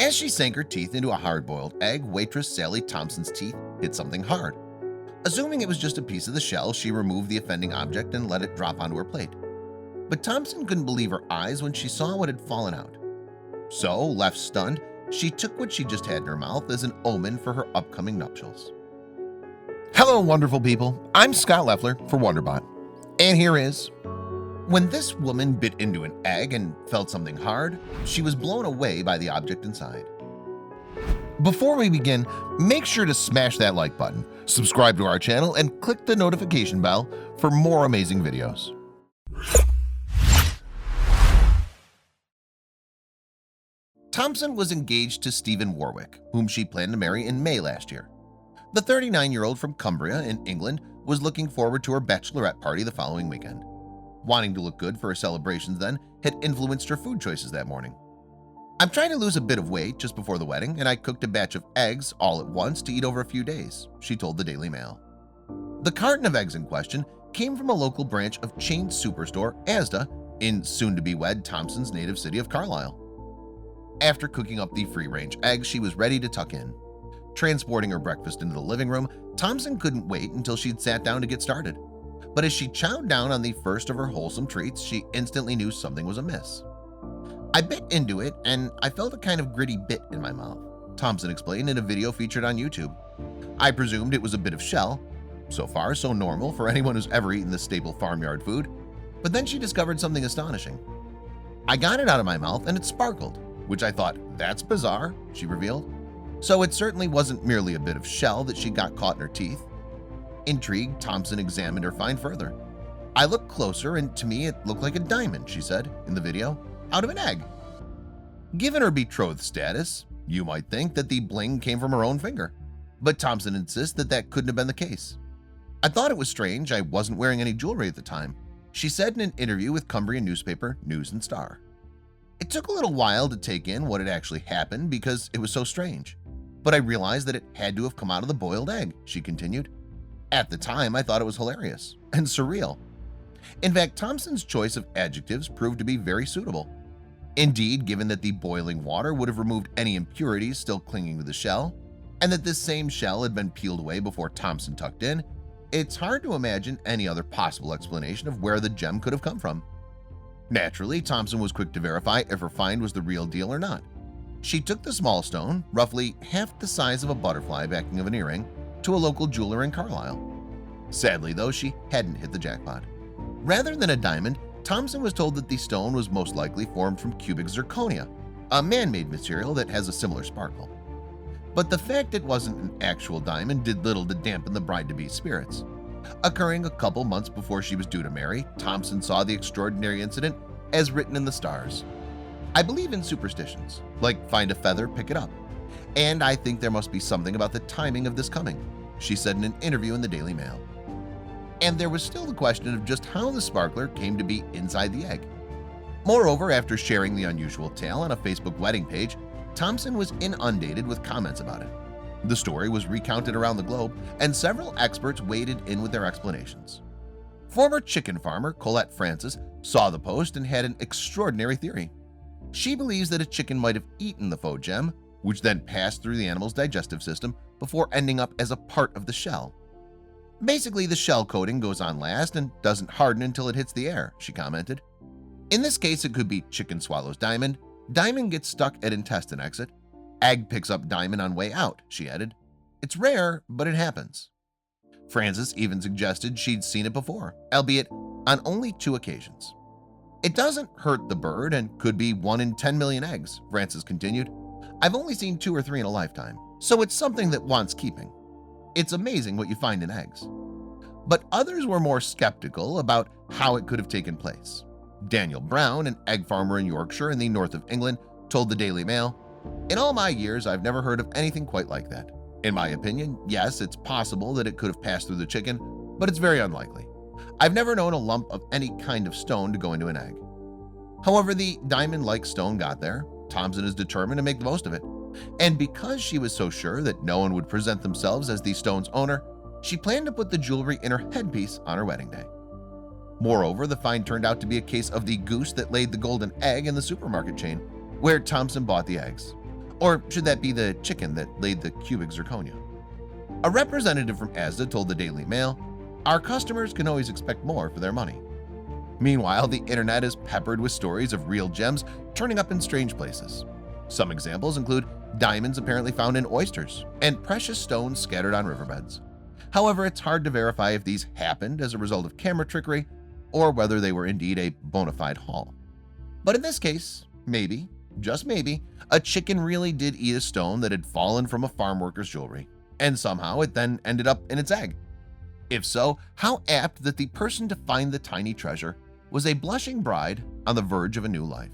As she sank her teeth into a hard-boiled egg, waitress Sally Thompson's teeth hit something hard. Assuming it was just a piece of the shell, she removed the offending object and let it drop onto her plate. But Thompson couldn't believe her eyes when she saw what had fallen out. So, left stunned, she took what she just had in her mouth as an omen for her upcoming nuptials. Hello, wonderful people. I'm Scott Leffler for WonderBot. And here is… When this woman bit into an egg and felt something hard, she was blown away by the object inside. Before we begin, make sure to smash that like button, subscribe to our channel, and click the notification bell for more amazing videos. Thompson was engaged to Stephen Warwick, whom she planned to marry in May last year. The 39-year-old from Cumbria in England was looking forward to her bachelorette party the following weekend. Wanting to look good for her celebrations then had influenced her food choices that morning. I'm trying to lose a bit of weight just before the wedding, and I cooked a batch of eggs all at once to eat over a few days, she told the Daily Mail. The carton of eggs in question came from a local branch of chain superstore Asda in soon-to-be-wed Thompson's native city of Carlisle. After cooking up the free-range eggs, she was ready to tuck in. Transporting her breakfast into the living room, Thompson couldn't wait until she'd sat down to get started. But as she chowed down on the first of her wholesome treats, she instantly knew something was amiss. I bit into it and I felt a kind of gritty bit in my mouth, Thompson explained in a video featured on YouTube. I presumed it was a bit of shell. So far, so normal for anyone who's ever eaten this staple farmyard food. But then she discovered something astonishing. I got it out of my mouth and it sparkled, which I thought, that's bizarre, she revealed. So it certainly wasn't merely a bit of shell that she got caught in her teeth. Intrigued, Thompson examined her find further. I looked closer and to me it looked like a diamond, she said in the video, out of an egg. Given her betrothed status, you might think that the bling came from her own finger, but Thompson insists that that couldn't have been the case. I thought it was strange I wasn't wearing any jewelry at the time, she said in an interview with Cumbrian newspaper News and Star. It took a little while to take in what had actually happened because it was so strange, but I realized that it had to have come out of the boiled egg, she continued. At the time, I thought it was hilarious and surreal. In fact, Thompson's choice of adjectives proved to be very suitable. Indeed, given that the boiling water would have removed any impurities still clinging to the shell, and that this same shell had been peeled away before Thompson tucked in, it's hard to imagine any other possible explanation of where the gem could have come from. Naturally, Thompson was quick to verify if her find was the real deal or not. She took the small stone, roughly half the size of a butterfly backing of an earring, to a local jeweler in Carlisle. Sadly, though, she hadn't hit the jackpot. Rather than a diamond, Thompson was told that the stone was most likely formed from cubic zirconia, a man-made material that has a similar sparkle. But the fact it wasn't an actual diamond did little to dampen the bride-to-be's spirits. Occurring a couple months before she was due to marry, Thompson saw the extraordinary incident as written in the stars. I believe in superstitions, like find a feather, pick it up. And I think there must be something about the timing of this coming, she said in an interview in the Daily Mail. And there was still the question of just how the sparkler came to be inside the egg. Moreover, after sharing the unusual tale on a Facebook wedding page, Thompson was inundated with comments about it. The story was recounted around the globe, and several experts waded in with their explanations. Former chicken farmer Colette Francis saw the post and had an extraordinary theory. She believes that a chicken might have eaten the faux gem, which then passed through the animal's digestive system before ending up as a part of the shell. Basically, the shell coating goes on last and doesn't harden until it hits the air, she commented. In this case, it could be chicken swallows diamond, diamond gets stuck at intestine exit, egg picks up diamond on way out, she added. It's rare, but it happens. Francis even suggested she'd seen it before, albeit on only 2 occasions. It doesn't hurt the bird and could be 1 in 10 million eggs, Francis continued. I've only seen 2 or 3 in a lifetime, so it's something that wants keeping. It's amazing what you find in eggs. But others were more skeptical about how it could have taken place. Daniel Brown, an egg farmer in Yorkshire in the north of England, told the Daily Mail, "In all my years, I've never heard of anything quite like that. In my opinion, yes, it's possible that it could have passed through the chicken, but it's very unlikely. I've never known a lump of any kind of stone to go into an egg." However, the diamond-like stone got there. Thompson is determined to make the most of it. And because she was so sure that no one would present themselves as the stone's owner, she planned to put the jewelry in her headpiece on her wedding day. Moreover, the find turned out to be a case of the goose that laid the golden egg in the supermarket chain, where Thompson bought the eggs. Or should that be the chicken that laid the cubic zirconia? A representative from Asda told the Daily Mail, "Our customers can always expect more for their money." Meanwhile, the internet is peppered with stories of real gems turning up in strange places. Some examples include diamonds apparently found in oysters and precious stones scattered on riverbeds. However, it's hard to verify if these happened as a result of camera trickery or whether they were indeed a bona fide haul. But in this case, maybe, just maybe, a chicken really did eat a stone that had fallen from a farm worker's jewelry, and somehow it then ended up in its egg. If so, how apt that the person to find the tiny treasure was a blushing bride on the verge of a new life.